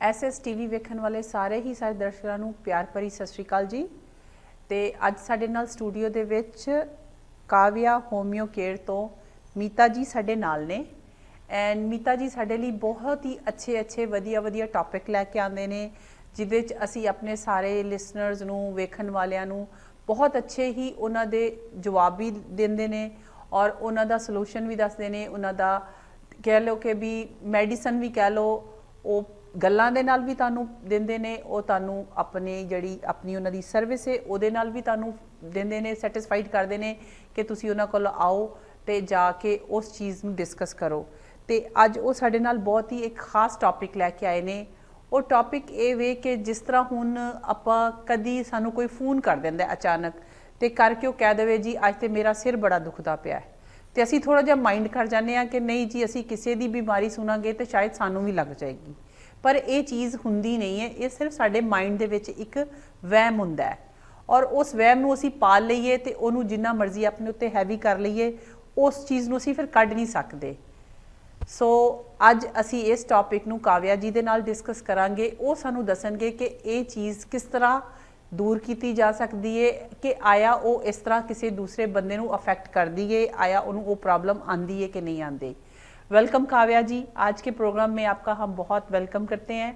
SS TV ਵੇਖਣ ਵਾਲੇ ਸਾਰੇ ਹੀ ਸਾਰੇ ਦਰਸ਼ਕਾਂ ਨੂੰ ਪਿਆਰ ਭਰੀ ਸਤਿ ਸ਼੍ਰੀ ਅਕਾਲ ਜੀ। ਤੇ ਅੱਜ ਸਾਡੇ ਨਾਲ ਸਟੂਡੀਓ ਦੇ ਵਿੱਚ ਕਾਵਿਆ ਹੋਮਿਓ ਕੇਅਰ ਤੋਂ ਮੀਤਾ ਜੀ ਸਾਡੇ ਨਾਲ ਨੇ। ਐਂਡ ਮੀਤਾ ਜੀ ਸਾਡੇ ਲਈ ਬਹੁਤ ਹੀ ਅੱਛੇ ਵਧੀਆ ਟੌਪਿਕ ਲੈ ਕੇ ਆਉਂਦੇ ਨੇ, ਜਿਹਦੇ ਵਿੱਚ ਅਸੀਂ ਆਪਣੇ ਸਾਰੇ ਲਿਸਨਰਸ ਨੂੰ, ਵੇਖਣ ਵਾਲਿਆਂ ਨੂੰ ਬਹੁਤ ਅੱਛੇ ਹੀ ਉਹਨਾਂ ਦੇ ਜਵਾਬ ਵੀ ਦਿੰਦੇ ਨੇ ਔਰ ਉਹਨਾਂ ਦਾ ਸੋਲੂਸ਼ਨ ਵੀ ਦੱਸਦੇ ਨੇ। ਉਹਨਾਂ ਦਾ ਕਹਿ ਲਓ ਕਿ ਵੀ ਮੈਡੀਸਨ ਵੀ ਕਹਿ ਲਓ, ਉਹ ਗੱਲਾਂ ਦੇ ਨਾਲ ਵੀ ਤੁਹਾਨੂੰ ਦਿੰਦੇ ਨੇ, ਉਹ ਤੁਹਾਨੂੰ ਆਪਣੀ ਉਹਨਾਂ ਦੀ ਸਰਵਿਸ ਹੈ ਉਹਦੇ ਨਾਲ ਵੀ ਤੁਹਾਨੂੰ ਦਿੰਦੇ ਨੇ, ਸੈਟਿਸਫਾਈਡ ਕਰਦੇ ਨੇ ਕਿ ਤੁਸੀਂ ਉਹਨਾਂ ਕੋਲ ਆਓ ਤੇ ਜਾ ਕੇ ਉਸ ਚੀਜ਼ ਨੂੰ ਡਿਸਕਸ ਕਰੋ। ਤੇ ਅੱਜ ਉਹ ਸਾਡੇ ਨਾਲ ਬਹੁਤ ਹੀ ਇੱਕ ਖਾਸ ਟੌਪਿਕ ਲੈ ਕੇ ਆਏ ਨੇ। ਉਹ ਟੌਪਿਕ ਇਹ ਵੇ ਕਿ ਜਿਸ ਤਰ੍ਹਾਂ ਹੁਣ ਆਪਾਂ ਕਦੀ ਸਾਨੂੰ ਕੋਈ ਫੋਨ ਕਰ ਦਿੰਦਾ ਅਚਾਨਕ ਤੇ ਕਰਕੇ ਉਹ ਕਹਿ ਦੇਵੇ ਜੀ ਅੱਜ ਤੇ ਮੇਰਾ ਸਿਰ ਬੜਾ ਦੁਖਦਾ ਪਿਆ ਹੈ, ਤੇ ਅਸੀਂ ਥੋੜਾ ਜਿਹਾ ਮਾਈਂਡ ਕਰ ਜਾਂਦੇ ਹਾਂ ਕਿ ਨਹੀਂ ਜੀ ਅਸੀਂ ਕਿਸੇ ਦੀ ਬਿਮਾਰੀ ਸੁਣਾਂਗੇ ਤੇ ਸ਼ਾਇਦ ਸਾਨੂੰ ਵੀ ਲੱਗ ਜਾਏਗੀ। ਪਰ ਇਹ ਚੀਜ਼ ਹੁੰਦੀ ਨਹੀਂ ਹੈ, ਇਹ ਸਿਰਫ ਸਾਡੇ ਮਾਈਂਡ ਦੇ ਵਿੱਚ ਇੱਕ ਵਹਿਮ ਹੁੰਦਾ ਹੈ ਔਰ ਉਸ ਵਹਿਮ ਨੂੰ ਅਸੀਂ ਪਾਲ ਲਈਏ ਤੇ ਉਹਨੂੰ ਜਿੰਨਾ ਮਰਜ਼ੀ ਆਪਣੇ ਉੱਤੇ ਹੈਵੀ ਕਰ ਲਈਏ, ਉਸ ਚੀਜ਼ ਨੂੰ ਅਸੀਂ ਫਿਰ ਕੱਢ ਨਹੀਂ ਸਕਦੇ। ਸੋ ਅੱਜ ਅਸੀਂ ਇਸ ਟੌਪਿਕ ਨੂੰ ਕਾਵਿਆ ਜੀ ਦੇ ਨਾਲ ਡਿਸਕਸ ਕਰਾਂਗੇ। ਉਹ ਸਾਨੂੰ ਦੱਸਣਗੇ ਕਿ ਇਹ ਚੀਜ਼ ਕਿਸ ਤਰ੍ਹਾਂ ਦੂਰ ਕੀਤੀ ਜਾ ਸਕਦੀ ਹੈ, ਕਿ ਆਇਆ ਉਹ ਇਸ ਤਰ੍ਹਾਂ ਕਿਸੇ ਦੂਸਰੇ ਬੰਦੇ ਨੂੰ ਅਫੈक्ट करती है, आया उन्हें वो प्रॉब्लम आती है कि नहीं आती। वेलकम काव्या जी, आज के प्रोग्राम में आपका हम बहुत वेलकम करते हैं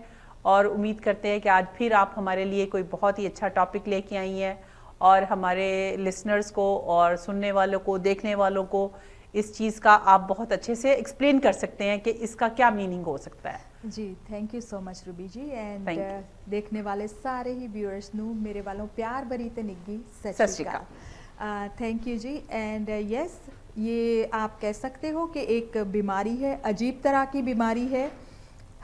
और उम्मीद करते हैं कि आज फिर आप हमारे लिए कोई बहुत ही अच्छा टॉपिक लेके आई हैं और हमारे लिसनर्स को और सुनने वालों को, देखने वालों को इस चीज़ का आप बहुत अच्छे से एक्सप्लेन कर सकते हैं कि इसका क्या मीनिंग हो सकता है। जी thank you so much Ruby ji. And देखने वाले सारे ही व्यूअर्स ਨੂੰ ਮੇਰੇ ਵੱਲੋਂ प्यार भरी ਤੇ ਨਿੱਘੀ सत श्री अकाल। थैंक यू जी। एंड यस, ये आप कह सकते हो कि एक बीमारी है, अजीब तरह की बीमारी है।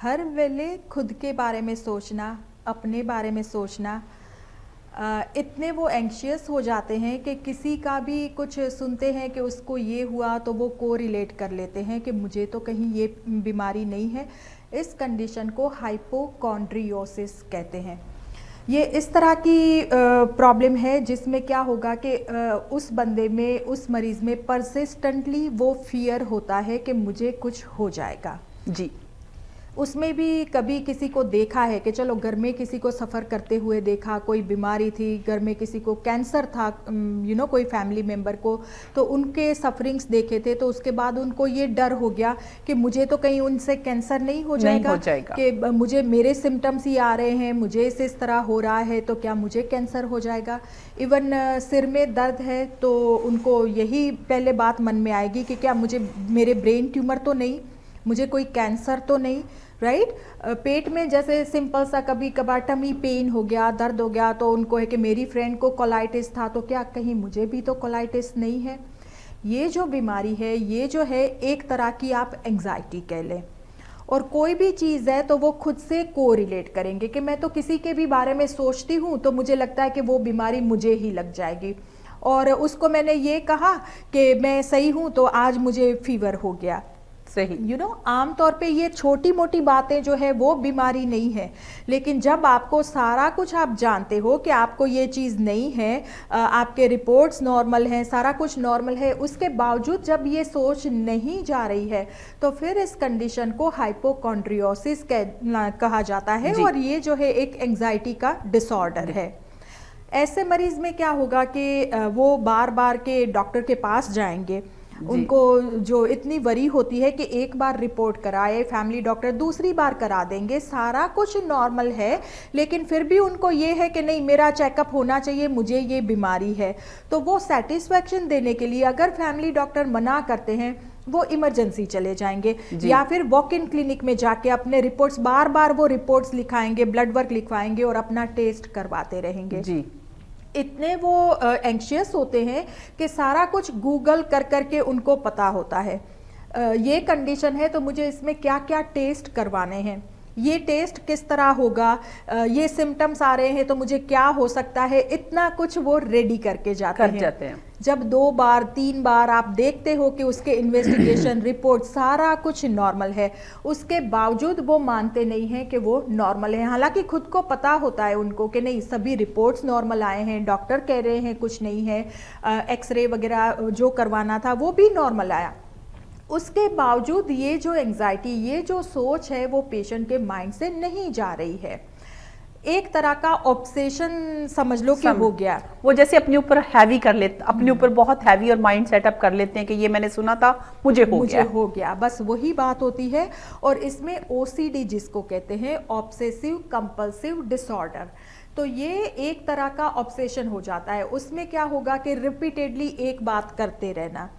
हर वेले खुद के बारे में सोचना, अपने बारे में सोचना, इतने वो एंग्शियस हो जाते हैं कि किसी का भी कुछ सुनते हैं कि उसको ये हुआ तो वो को रिलेट कर लेते हैं कि मुझे तो कहीं ये बीमारी नहीं है। इस कंडीशन को हाइपोकॉन्ड्रियोसिस कहते हैं। ये इस तरह की प्रॉब्लम है जिसमें क्या होगा कि उस बंदे में, उस मरीज़ में परसिस्टेंटली वो फियर होता है कि मुझे कुछ हो जाएगा। जी, उसमें भी कभी किसी को देखा है कि चलो घर में किसी को सफ़र करते हुए देखा, कोई बीमारी थी, घर में किसी को कैंसर था, कोई फैमिली मेम्बर को, तो उनके सफरिंग्स देखे थे, तो उसके बाद उनको ये डर हो गया कि मुझे तो कहीं उनसे कैंसर नहीं हो जाएगा, कि मुझे मेरे सिम्टम्स ही आ रहे हैं, मुझे इस तरह हो रहा है तो क्या मुझे कैंसर हो जाएगा। इवन सिर में दर्द है तो उनको यही पहले बात मन में आएगी कि क्या मुझे मेरे ब्रेन ट्यूमर तो नहीं, मुझे कोई कैंसर तो नहीं, राइट। पेट में जैसे सिंपल सा कभी कभार टमी पेन हो गया, दर्द हो गया, तो उनको है कि मेरी फ्रेंड को कोलाइटिस था तो क्या कहीं मुझे भी तो कोलाइटिस नहीं है। ये जो बीमारी है, ये जो है एक तरह की आप एंग्जाइटी कह लें। और कोई भी चीज़ है तो वो खुद से को रिलेट करेंगे कि मैं तो किसी के भी बारे में सोचती हूँ तो मुझे लगता है कि वो बीमारी मुझे ही लग जाएगी, और उसको मैंने ये कहा कि मैं सही हूँ तो आज मुझे फीवर हो गया। सही, आम तौर पे ये छोटी मोटी बातें जो है वो बीमारी नहीं है, लेकिन जब आपको सारा कुछ आप जानते हो कि आपको ये चीज़ नहीं है, आपके रिपोर्ट्स नॉर्मल हैं, सारा कुछ नॉर्मल है, उसके बावजूद जब ये सोच नहीं जा रही है तो फिर इस कंडीशन को हाइपोकॉन्ड्रियोसिस कहा जाता है, और ये जो है एक एंग्जाइटी का डिसऑर्डर है। ऐसे मरीज़ में क्या होगा कि वो बार बार के डॉक्टर के पास जाएंगे, उनको जो इतनी वरी होती है कि एक बार रिपोर्ट कराए, फैमिली डॉक्टर दूसरी बार करा देंगे, सारा कुछ नॉर्मल है, लेकिन फिर भी उनको ये है कि नहीं मेरा चेकअप होना चाहिए, मुझे ये बीमारी है। तो वो सेटिस्फेक्शन देने के लिए अगर फैमिली डॉक्टर मना करते हैं वो इमरजेंसी चले जाएंगे, या फिर वॉक इन क्लिनिक में जाके अपने रिपोर्ट्स बार बार वो रिपोर्ट्स लिखाएंगे, ब्लड वर्क लिखवाएंगे और अपना टेस्ट करवाते रहेंगे। जी, इतने वो एंग्शियस होते हैं कि सारा कुछ गूगल कर करके उनको पता होता है ये कंडीशन है तो मुझे इसमें क्या क्या टेस्ट करवाने हैं, ये टेस्ट किस तरह होगा, ये सिम्टम्स आ रहे हैं तो मुझे क्या हो सकता है, इतना कुछ वो रेडी करके जाते हैं। जब 2 बार 3 बार आप देखते हो कि उसके इन्वेस्टिगेशन रिपोर्ट सारा कुछ नॉर्मल है, उसके बावजूद वो मानते नहीं हैं कि वो नॉर्मल है। हालांकि खुद को पता होता है उनको कि नहीं सभी रिपोर्ट्स नॉर्मल आए हैं, डॉक्टर कह रहे हैं कुछ नहीं है, एक्सरे वगैरह जो करवाना था वो भी नॉर्मल आया, उसके बावजूद ये जो एंजाइटी, ये जो सोच है वो पेशेंट के माइंड से नहीं जा रही है। एक तरह का ऑब्सेशन समझ लो कि हो गया। वो जैसे अपने ऊपर हैवी कर लेते, अपने ऊपर बहुत हैवी और माइंड सेटअप कर लेते हैं कि ये मैंने सुना था, मुझे हो गया, बस वही बात होती है। और इसमें ओसीडी जिसको कहते हैं, ऑब्सेसिव कंपल्सिव डिसऑर्डर, तो ये एक तरह का ऑब्सेशन हो जाता है। उसमें क्या होगा कि रिपीटेडली एक बात करते रहना,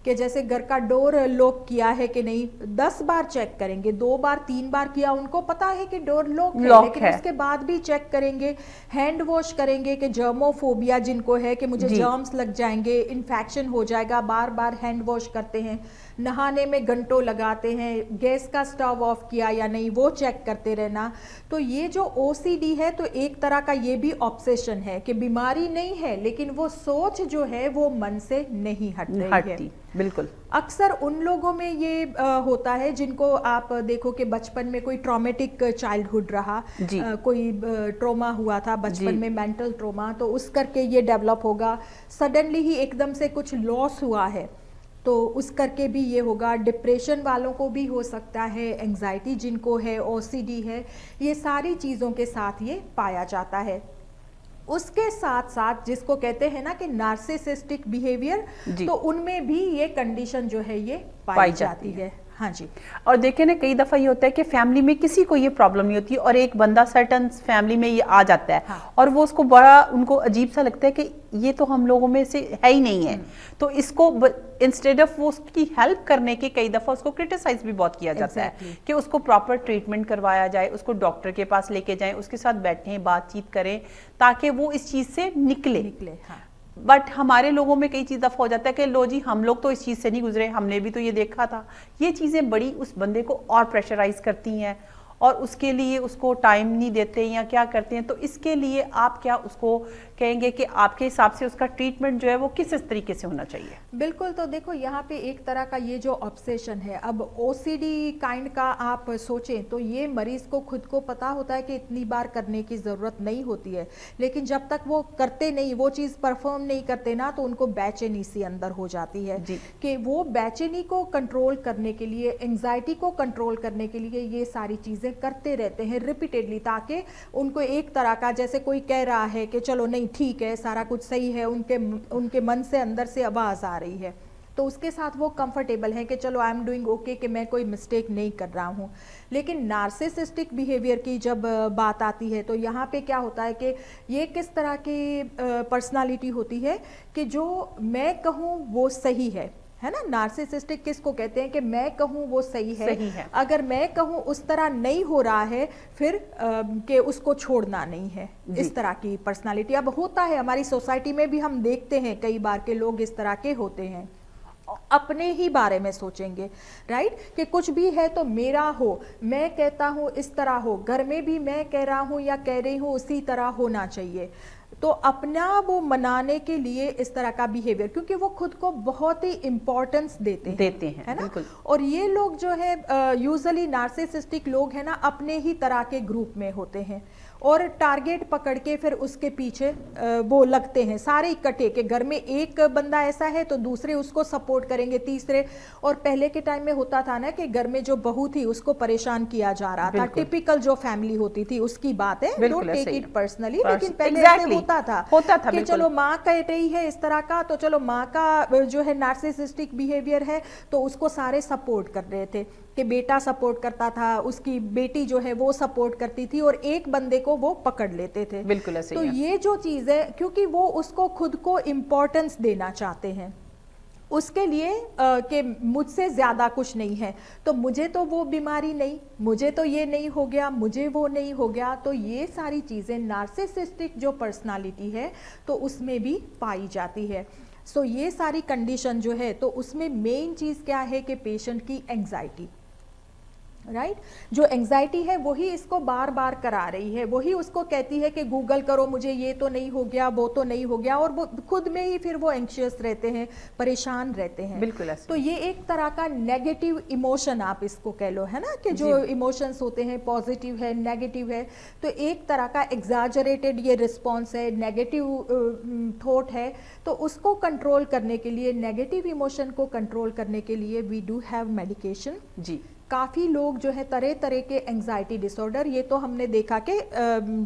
कि जैसे घर का डोर लॉक किया है कि नहीं, 10 बार चेक करेंगे, 2 बार 3 बार किया, उनको पता है कि डोर लॉक है, लेकिन उसके बाद भी चेक करेंगे। हैंड वॉश करेंगे कि जर्मोफोबिया जिनको है कि मुझे जर्म्स लग जाएंगे, इन्फेक्शन हो जाएगा, बार बार हैंड वॉश करते हैं। नहाने में घंटों लगाते हैं, गैस का स्टव ऑफ किया या नहीं वो चेक करते रहना। तो ये जो ओसीडी है तो एक तरह का ये भी ऑब्सेशन है कि बीमारी नहीं है लेकिन वो सोच जो है वो मन से नहीं हट रही है। बिल्कुल। अक्सर उन लोगों में ये होता है जिनको आप देखो कि बचपन में कोई ट्रॉमेटिक चाइल्डहुड रहा, कोई ट्रोमा हुआ था बचपन में, मेंटल ट्रोमा, तो उस करके ये डेवलप होगा। सडनली ही एकदम से कुछ लॉस हुआ है तो उस करके भी ये होगा। डिप्रेशन वालों को भी हो सकता है, एंजाइटी जिनको है, ओसीडी है, ये सारी चीज़ों के साथ ये पाया जाता है। उसके साथ साथ जिसको कहते हैं ना कि नार्सिसिस्टिक बिहेवियर, तो उनमें भी ये कंडीशन जो है ये पाई जाती है। हाँ जी। और देखिए ना, कई दफा ये होता है कि फैमिली में किसी को ये प्रॉब्लम नहीं होती और एक बंदा सर्टन फैमिली में ये आ जाता है, और वो उसको बड़ा उनको अजीब सा लगता है कि ये तो हम लोगों में से है ही नहीं है। तो इसको इंस्टेड ऑफ वो उसकी हेल्प करने के, कई दफा उसको क्रिटिसाइज भी बहुत किया जाता है कि उसको प्रॉपर ट्रीटमेंट करवाया जाए, उसको डॉक्टर के पास लेके जाएं, उसके साथ बैठें, बातचीत करें ताकि वो इस चीज से निकले। हाँ। बट हमारे लोगों में कई चीज दफा हो जाता है कि लो जी, हम लोग तो इस चीज से नहीं गुजरे, हमने भी तो ये देखा था। ये चीजें बड़ी उस बंदे को और प्रेशराइज करती हैं और उसके लिए उसको टाइम नहीं देते या क्या करते हैं। तो इसके लिए आप क्या उसको कहेंगे कि आपके हिसाब से उसका ट्रीटमेंट जो है वो किस तरीके से होना चाहिए? बिल्कुल। तो देखो यहाँ पे एक तरह का ये जो ऑब्सेशन है, अब ओसीडी काइंड का आप सोचें तो ये मरीज को खुद को पता होता है कि इतनी बार करने की ज़रूरत नहीं होती है, लेकिन जब तक वो करते नहीं, वो चीज़ परफॉर्म नहीं करते ना, तो उनको बेचैनी सी अंदर हो जाती है कि वो बेचैनी को कंट्रोल करने के लिए, एंजाइटी को कंट्रोल करने के लिए ये सारी चीज़ें करते रहते हैं रिपीटेडली, ताकि उनको एक तरह का, जैसे कोई कह रहा है कि चलो नहीं ठीक है, सारा कुछ सही है, उनके मन से अंदर से आवाज आ रही है, तो उसके साथ वो कंफर्टेबल है कि चलो आई एम डूइंग ओके, कि मैं कोई मिस्टेक नहीं कर रहा हूँ। लेकिन नार्सिसिस्टिक बिहेवियर की जब बात आती है तो यहाँ पे क्या होता है कि ये किस तरह की पर्सनालिटी होती है कि जो मैं कहूँ वो सही है ना। नार्सिसिस्टिक किसको कहते हैं कि मैं कहूँ वो सही है। अगर मैं कहूँ उस तरह नहीं हो रहा है, फिर कि उसको छोड़ना नहीं है, इस तरह की पर्सनालिटी। अब होता है हमारी सोसाइटी में भी, हम देखते हैं कई बार के लोग इस तरह के होते हैं, अपने ही बारे में सोचेंगे, राइट, कि कुछ भी है तो मेरा हो, मैं कहता हूँ इस तरह हो, घर में भी मैं कह रहा हूँ या कह रही हूँ उसी तरह होना चाहिए। तो अपना वो मनाने के लिए इस तरह का बिहेवियर, क्योंकि वो खुद को बहुत ही इम्पोर्टेंस देते हैं, है ना। और ये लोग जो है यूजुअली नार्सिसिस्टिक लोग हैं ना, अपने ही तरह के ग्रुप में होते हैं और टारगेट पकड़ के फिर उसके पीछे वो लगते हैं सारे इकट्ठे, के घर में एक बंदा ऐसा है तो दूसरे उसको सपोर्ट करेंगे, तीसरे। और पहले के टाइम में होता था ना कि घर में जो बहू थी उसको परेशान किया जा रहा था, टिपिकल जो फैमिली होती थी उसकी बात है, डोंट टेक इट पर्सनली, लेकिन पहले ऐसे होता था कि चलो माँ कह रही है इस तरह का, तो चलो माँ का जो है नार्सिसिस्टिक बिहेवियर है तो उसको सारे सपोर्ट कर रहे थे, कि बेटा सपोर्ट करता था, उसकी बेटी जो है वो सपोर्ट करती थी, और एक बंदे को वो पकड़ लेते थे। बिल्कुल ऐसे तो ये जो चीज़ है, क्योंकि वो उसको खुद को इम्पोर्टेंस देना चाहते हैं, उसके लिए कि मुझसे ज़्यादा कुछ नहीं है, तो मुझे तो वो बीमारी नहीं, मुझे तो ये नहीं हो गया, मुझे वो नहीं हो गया। तो ये सारी चीज़ें नार्सिसिस्टिक जो पर्सनालिटी है तो उसमें भी पाई जाती है। सो ये सारी कंडीशन जो है तो उसमें मेन चीज़ क्या है कि पेशेंट की एंग्जाइटी, राइट जो एंजाइटी है वही इसको बार बार करा रही है, वही उसको कहती है कि गूगल करो, मुझे ये तो नहीं हो गया, वो तो नहीं हो गया, और वो खुद में ही फिर वो एंशियस रहते हैं, परेशान रहते हैं। बिल्कुल ऐसे। तो ये एक तरह का नेगेटिव इमोशन आप इसको कह लो, है ना, कि जो इमोशंस होते हैं पॉजिटिव है, नेगेटिव है, तो एक तरह का एग्जैजरेटेड ये रिस्पॉन्स है, नेगेटिव थॉट है। तो उसको कंट्रोल करने के लिए, नेगेटिव इमोशन को कंट्रोल करने के लिए वी डू हैव मेडिकेशन। जी। काफ़ी लोग जो है तरह तरह के एंजाइटी डिसऑर्डर, ये तो हमने देखा कि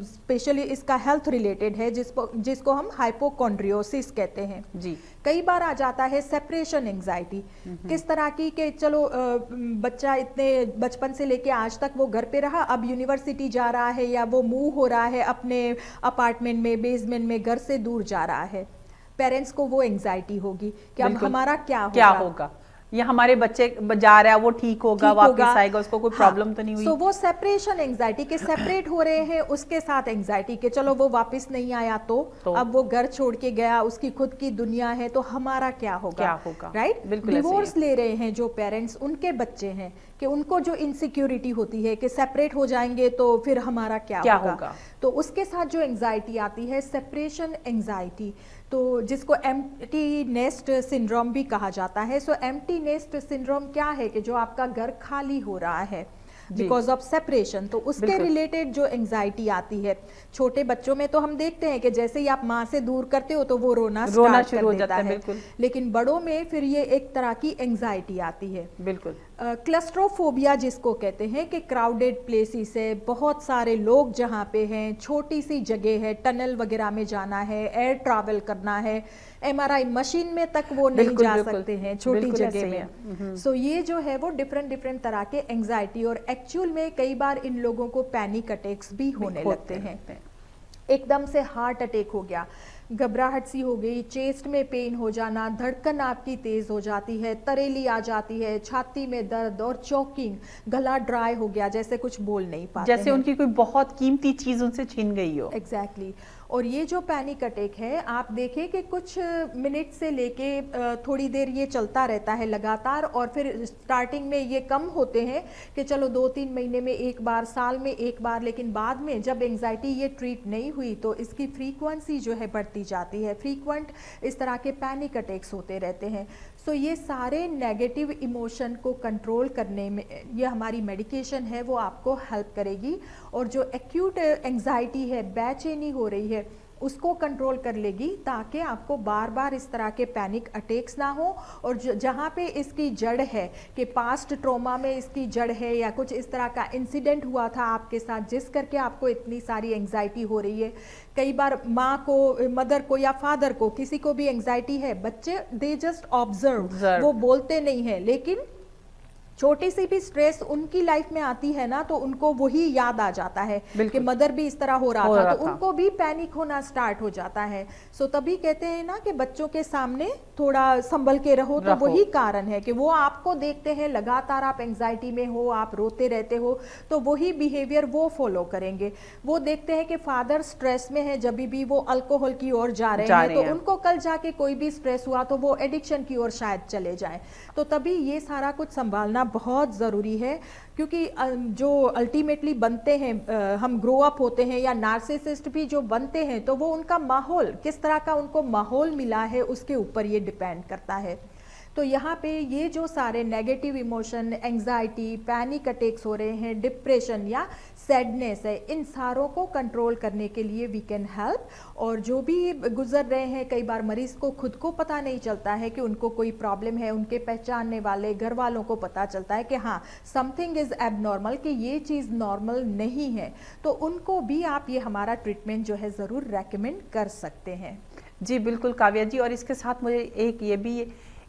स्पेशली इसका हेल्थ रिलेटेड है, जिसको हम हाइपोकॉन्ड्रियोसिस कहते हैं। जी। कई बार आ जाता है सेपरेशन एंजाइटी, किस तरह की कि चलो बच्चा इतने बचपन से लेके आज तक वो घर पे रहा, अब यूनिवर्सिटी जा रहा है या वो मूव हो रहा है अपने अपार्टमेंट में, बेसमेंट में, घर से दूर जा रहा है, पेरेंट्स को वो एंजाइटी होगी कि अब हमारा क्या होगा, या हमारे बच्चे जा रहा है वो ठीक होगा, वापस आएगा, उसको कोई प्रॉब्लम तो नहीं हुई। तो वो सेपरेशन एंजाइटी के सेपरेट हो रहे हैं, उसके साथ एंजाइटी के चलो वो वापस नहीं आया तो अब वो घर छोड़ के गया, उसकी खुद की दुनिया है, तो हमारा क्या होगा, राइट। डिवोर्स ले रहे हैं जो पेरेंट्स, उनके बच्चे हैं कि उनको जो इनसिक्योरिटी होती है कि सेपरेट हो जाएंगे तो फिर हमारा क्या होगा। तो उसके साथ जो एंजाइटी आती है सेपरेशन एंजाइटी, तो जिसको एम्प्टी नेस्ट सिंड्रोम भी कहा जाता है। सो एम्प्टी नेस्ट सिंड्रोम क्या है कि जो आपका घर खाली हो रहा है बिकॉज ऑफ सेपरेशन, तो उसके रिलेटेड जो एंजाइटी आती है। छोटे बच्चों में तो हम देखते हैं कि जैसे ही आप माँ से दूर करते हो तो वो रोना स्टार्ट कर देता है, लेकिन बड़ों में फिर ये एक तरह की एंजाइटी आती है। बिल्कुल। क्लस्ट्रोफोबिया जिसको कहते हैं कि क्राउडेड प्लेसेस है, बहुत सारे लोग जहाँ पे हैं, छोटी सी जगह है, टनल वगैरह में जाना है, एयर ट्रैवल करना है, एमआरआई मशीन में तक वो नहीं जा सकते हैं छोटी जगह में। सो ये जो है वो डिफरेंट तरह के एंजाइटी, और एक्चुअल में कई बार इन लोगों को पैनिक अटैक्स भी होने लगते हैं। एकदम से हार्ट अटैक हो गया, घबराहट सी हो गई, चेस्ट में पेन हो जाना, धड़कन आपकी तेज हो जाती है, तरेली आ जाती है, छाती में दर्द और चोकिंग, गला ड्राई हो गया, जैसे कुछ बोल नहीं पाते, जैसे उनकी कोई बहुत कीमती चीज उनसे छीन गई हो। एग्जैक्टली। और ये जो पैनिक अटैक है आप देखें कि कुछ मिनट से लेके थोड़ी देर ये चलता रहता है लगातार, और फिर स्टार्टिंग में ये कम होते हैं कि चलो 2-3 महीने में एक बार, साल में एक बार, लेकिन बाद में जब एंजाइटी ये ट्रीट नहीं हुई तो इसकी फ्रीक्वेंसी जो है बढ़ती जाती है, फ्रीक्वेंट इस तरह के पैनिक अटैक्स होते रहते हैं। सो ये सारे नेगेटिव इमोशन को कंट्रोल करने में ये हमारी मेडिकेशन है वो आपको हेल्प करेगी, और जो एक्यूट एंजाइटी है, बेचैनी हो रही है, उसको कंट्रोल कर लेगी, ताकि आपको बार बार इस तरह के पैनिक अटैक्स ना हो। और जहाँ पे इसकी जड़ है कि पास्ट ट्रॉमा में इसकी जड़ है, या कुछ इस तरह का इंसिडेंट हुआ था आपके साथ जिस करके आपको इतनी सारी एंजाइटी हो रही है। कई बार माँ को, मदर को या फादर को, किसी को भी एंजाइटी है, बच्चे दे जस्ट ऑब्जर्व, वो बोलते नहीं है, लेकिन छोटी सी भी स्ट्रेस उनकी लाइफ में आती है ना तो उनको वही याद आ जाता है कि मदर भी इस तरह हो रहा था, तो उनको भी पैनिक होना स्टार्ट हो जाता है। सो तभी कहते हैं ना कि बच्चों के सामने थोड़ा संभल के रहो, तो वही कारण है कि वो आपको देखते हैं लगातार आप एंजाइटी में हो, आप रोते रहते हो, तो वही बिहेवियर वो फॉलो करेंगे। वो देखते हैं कि फादर स्ट्रेस में है, जब भी वो अल्कोहल की ओर जा रहे हैं, तो उनको कल जाके कोई भी स्ट्रेस हुआ तो वो एडिक्शन की ओर शायद चले जाए। तो तभी ये सारा कुछ संभालना बहुत ज़रूरी है, क्योंकि जो अल्टीमेटली बनते हैं, हम ग्रो अप होते हैं, या नार्सिसिस्ट भी जो बनते हैं, तो वो उनका माहौल, किस तरह का उनको माहौल मिला है, उसके ऊपर ये डिपेंड करता है। तो यहाँ पे ये जो सारे negative emotion, anxiety, panic attacks हो रहे हैं, डिप्रेशन या सैडनेस है, इन सारों को कंट्रोल करने के लिए वी कैन हेल्प। और जो भी गुजर रहे हैं, कई बार मरीज को खुद को पता नहीं चलता है कि उनको कोई प्रॉब्लम है, उनके पहचानने वाले घर वालों को पता चलता है कि हाँ समथिंग इज एबनॉर्मल, कि ये चीज़ नॉर्मल नहीं है, तो उनको भी आप ये हमारा ट्रीटमेंट जो है ज़रूर रेकमेंड कर सकते हैं। जी बिल्कुल काव्या जी, और इसके साथ मुझे एक ये भी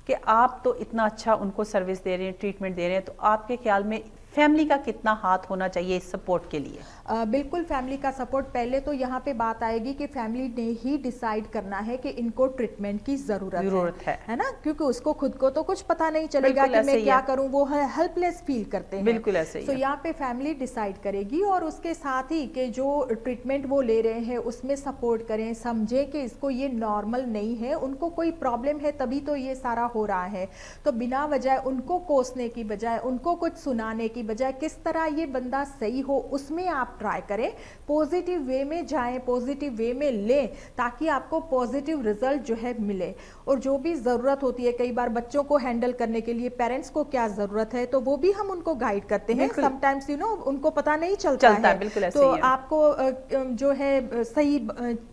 कि आप तो इतना अच्छा उनको सर्विस दे रहे हैं, ट्रीटमेंट दे रहे हैं, तो आपके ख्याल में फैमिली का कितना हाथ होना चाहिए इस सपोर्ट के लिए? बिल्कुल फैमिली का सपोर्ट। पहले तो यहाँ पे बात आएगी कि फैमिली ने ही डिसाइड करना है कि इनको ट्रीटमेंट की जरूरत है ना, क्योंकि उसको खुद को तो कुछ पता नहीं चलेगा कि मैं क्या करूँ, वो हेल्पलेस फील करते हैं। बिल्कुल ऐसे ही। तो यहाँ पे फैमिली डिसाइड करेगी, और उसके साथ ही कि जो ट्रीटमेंट वो ले रहे हैं उसमें सपोर्ट करें, समझें कि इसको ये नॉर्मल नहीं है, उनको कोई प्रॉब्लम है तभी तो ये सारा हो रहा है। तो बिना वजह उनको कोसने की बजाय, उनको कुछ सुनाने की की बजाय किस तरह ये बंदा सही हो उसमें आप ट्राई करें, पॉजिटिव वे में जाएं, पॉजिटिव वे में लें, ताकि आपको पॉजिटिव रिजल्ट जो है मिले। और जो भी ज़रूरत होती है, कई बार बच्चों को हैंडल करने के लिए पेरेंट्स को क्या ज़रूरत है, तो वो भी हम उनको गाइड करते हैं। समटाइम्स उनको पता नहीं चलता है, बिल्कुल ऐसे तो ही है। आपको जो है सही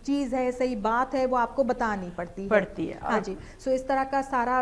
चीज़ है, सही बात है, वो आपको बतानी पड़ती है। हाँ जी। सो इस तरह का सारा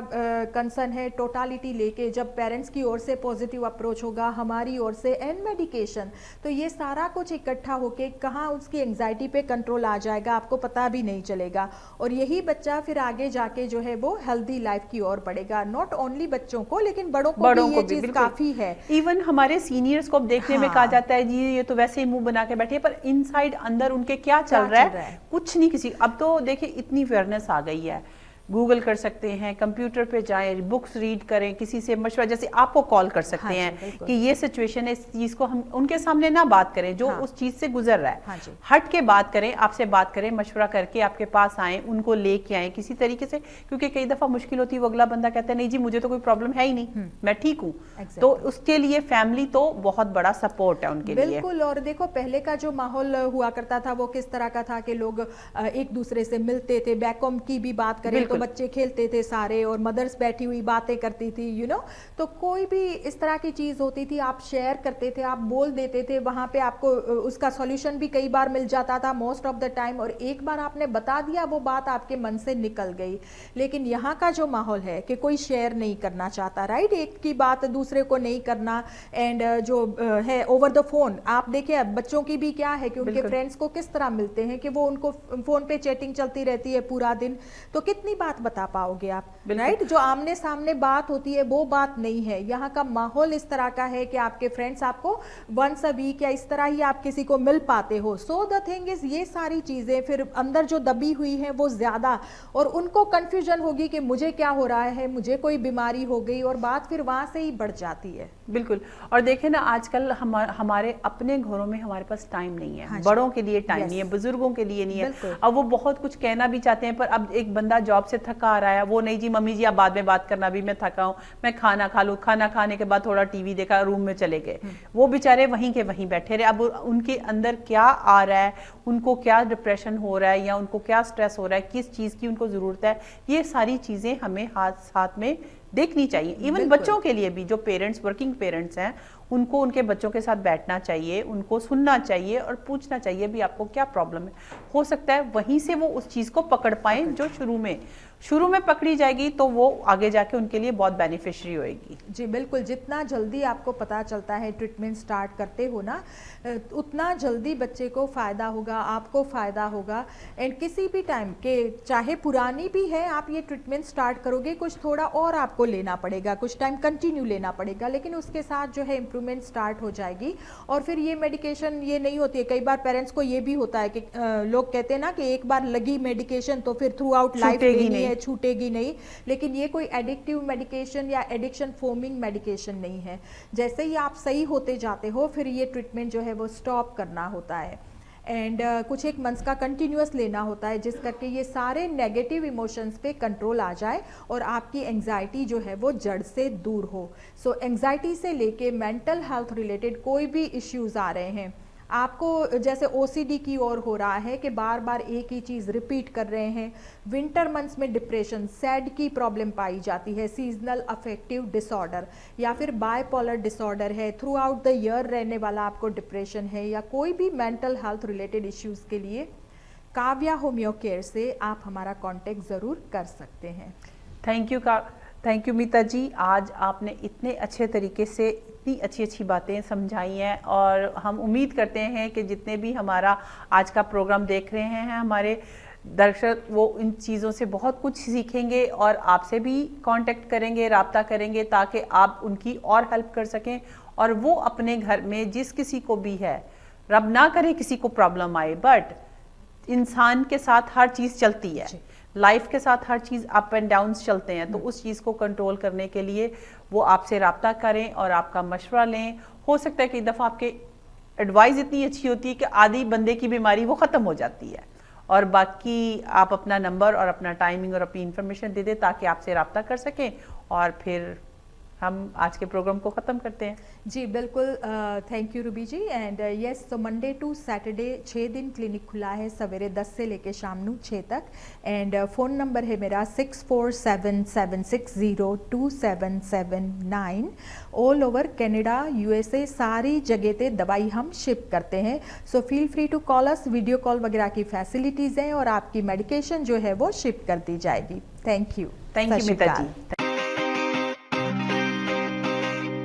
कंसर्न है, टोटालिटी लेके जब पेरेंट्स की ओर से पॉजिटिव अप्रोच होगा, हमारी ओर से एंड मेडिकेशन, तो ये सारा कुछ इकट्ठा होके कहाँ उसकी एंग्जाइटी पे कंट्रोल आ जाएगा, आपको पता भी नहीं चलेगा। और यही बच्चा फिर आगे जाके जो है वो हेल्दी लाइफ की ओर बढ़ेगा। नॉट ओनली बच्चों को, लेकिन बड़ों को भी ये चीज काफी है। इवन हमारे सीनियर्स को देखने में कहा जाता है जी ये तो वैसे ही मुंह बना के बैठे, पर इनसाइड अंदर उनके क्या चल रहा है कुछ नहीं किसी। अब तो देखिए इतनी अवेयरनेस आ गई है, गूगल कर सकते हैं, कंप्यूटर पे जाएं, बुक्स रीड करें, किसी से मशवरा, जैसे आपको कॉल कर सकते हैं कि ये सिचुएशन है, इस चीज को हम उनके सामने ना बात करें जो उस चीज से गुजर रहा है, हट के बात करें, आपसे बात करें, मशवरा करके आपके पास आए, उनको लेके आए किसी तरीके से। क्योंकि कई दफा मुश्किल होती है, वो अगला बंदा कहता है नहीं जी मुझे तो कोई प्रॉब्लम है ही नहीं, मैं ठीक हूँ, तो उसके लिए फैमिली तो बहुत बड़ा सपोर्ट है उनके लिए। बिल्कुल। और देखो पहले का जो माहौल हुआ करता था वो किस तरह का था कि लोग एक दूसरे से मिलते थे, बैक होम की भी बात करें तो बच्चे खेलते थे सारे, और मदर्स बैठी हुई बातें करती थी, तो कोई भी इस तरह की चीज होती थी आप शेयर करते थे, आप बोल देते थे, वहां पे आपको उसका सॉल्यूशन भी कई बार मिल जाता था मोस्ट ऑफ द टाइम। और एक बार आपने बता दिया वो बात आपके मन से निकल गई। लेकिन यहाँ का जो माहौल है कि कोई शेयर नहीं करना चाहता, राइट, एक की बात दूसरे को नहीं करना, एंड जो है ओवर द फोन, आप देखिए बच्चों की भी क्या है कि उनके फ्रेंड्स को किस तरह मिलते हैं कि वो उनको फोन पे चैटिंग चलती रहती है पूरा दिन, तो कितनी बात बता पाओगे आप, राइट। जो आमने सामने बात होती है वो बात नहीं है। यहाँ का माहौल इस तरह का है कि आपके फ्रेंड्स आपको वंस अ वीक या इस तरह ही आप किसी को मिल पाते हो। सो द थिंग इज ये सारी चीजें फिर अंदर जो दबी हुई हैं वो ज्यादा, और उनको कंफ्यूजन होगी कि मुझे क्या हो रहा है, मुझे कोई बीमारी हो गई, और बात फिर वहां से ही बढ़ जाती है। बिल्कुल। और देखें ना आजकल हमारे अपने घरों में हमारे पास टाइम नहीं है, बड़ों के लिए टाइम नहीं है, बुजुर्गों के लिए नहीं है। अब वो बहुत कुछ कहना भी चाहते हैं, पर अब एक बंदा जॉब से थका आ रहा है, वो नहीं जी मम्मी जी आप बाद में बात करना, भी मैं थका हूं, मैं खाना खा लूं, खाना खाने के बाद थोड़ा टीवी देखा, रूम में चले गए, वो बेचारे वहीं के वहीं बैठे रहे। अब उनके अंदर क्या आ रहा है, उनको क्या डिप्रेशन हो रहा है, या उनको क्या स्ट्रेस हो रहा है, किस चीज की उनको जरूरत है, ये सारी चीजें हमें हाथ में देखनी चाहिए। इवन बच्चों के लिए भी, जो पेरेंट्स वर्किंग पेरेंट्स हैं, उनको उनके बच्चों के साथ बैठना चाहिए, उनको सुनना चाहिए और पूछना चाहिए भी आपको क्या प्रॉब्लम है। हो सकता है वहीं से वो उस चीज को पकड़ पाए जो शुरू में पकड़ी जाएगी, तो वो आगे जाके उनके लिए बहुत बेनिफिशियरी होएगी। जी बिल्कुल। जितना जल्दी आपको पता चलता है, ट्रीटमेंट स्टार्ट करते हो ना, उतना जल्दी बच्चे को फ़ायदा होगा, आपको फ़ायदा होगा। एंड किसी भी टाइम के, चाहे पुरानी भी है, आप ये ट्रीटमेंट स्टार्ट करोगे, कुछ थोड़ा और आपको लेना पड़ेगा, कुछ टाइम कंटिन्यू लेना पड़ेगा, लेकिन उसके साथ जो है इम्प्रूवमेंट स्टार्ट हो जाएगी। और फिर ये मेडिकेशन ये नहीं होती है, कई बार पेरेंट्स को ये भी होता है कि लोग कहते हैं ना कि एक बार लगी मेडिकेशन तो फिर थ्रू आउट लाइफ लेनी है, छूटेगी नहीं। लेकिन ये कोई एडिक्टिव मेडिकेशन या एडिक्शन फोमिंग मेडिकेशन नहीं है। जैसे ही आप सही होते जाते हो, फिर ये ट्रीटमेंट जो है वो स्टॉप करना होता है, एंड कुछ एक मंथ्स का कंटिन्यूअस लेना होता है, जिस करके ये सारे नेगेटिव इमोशंस पे कंट्रोल आ जाए और आपकी एंग्जाइटी जो है वो जड़ से दूर हो। सो एंग्जाइटी से लेके मेंटल हेल्थ रिलेटेड कोई भी इश्यूज आ रहे हैं आपको, जैसे ओसीडी की ओर हो रहा है कि बार बार एक ही चीज़ रिपीट कर रहे हैं, विंटर मंथ्स में डिप्रेशन, सैड की प्रॉब्लम पाई जाती है, सीजनल अफेक्टिव डिसऑर्डर, या फिर बायपोलर डिसऑर्डर है, थ्रू आउट द ईयर रहने वाला आपको डिप्रेशन है, या कोई भी मेंटल हेल्थ रिलेटेड इश्यूज़ के लिए काव्या होम्यो केयर से आप हमारा कॉन्टेक्ट ज़रूर कर सकते हैं। थैंक यू मीता जी। आज आपने इतने अच्छे तरीके से इतनी अच्छी बातें समझाई हैं, और हम उम्मीद करते हैं कि जितने भी हमारा आज का प्रोग्राम देख रहे हैं हमारे दर्शक, वो इन चीज़ों से बहुत कुछ सीखेंगे और आपसे भी कांटेक्ट करेंगे, राब्ता करेंगे, ताकि आप उनकी और हेल्प कर सकें, और वो अपने घर में जिस किसी को भी है, रब ना करे किसी को प्रॉब्लम आए, बट इंसान के साथ हर चीज़ चलती है, लाइफ के साथ हर चीज़ अप एंड डाउन्स चलते हैं, तो उस चीज़ को कंट्रोल करने के लिए वो आपसे राब्ता करें और आपका मशवरा लें। हो सकता है कि दफ़ा आपके एडवाइस इतनी अच्छी होती है कि आधी बंदे की बीमारी वो ख़त्म हो जाती है, और बाकी आप अपना नंबर और अपना टाइमिंग और अपनी इन्फॉर्मेशन दे दें ताकि आपसे राब्ता कर सकें और फिर हम आज के प्रोग्राम को ख़त्म करते हैं। जी बिल्कुल, thank you Ruby ji. And yes, तो मंडे टू सैटरडे 6 दिन क्लिनिक खुला है, सवेरे 10 से लेके शाम नू 6 तक। एंड फ़ोन नंबर है मेरा 6477602779। ऑल ओवर कैनेडा, यूएसए, सारी जगह पे दवाई हम शिप करते हैं। So feel free to call us, video call वगैरह की फैसिलिटीज़ हैं और आपकी मेडिकेशन जो है वो शिप कर दी जाएगी। Thank you. Thank you Meeta ji.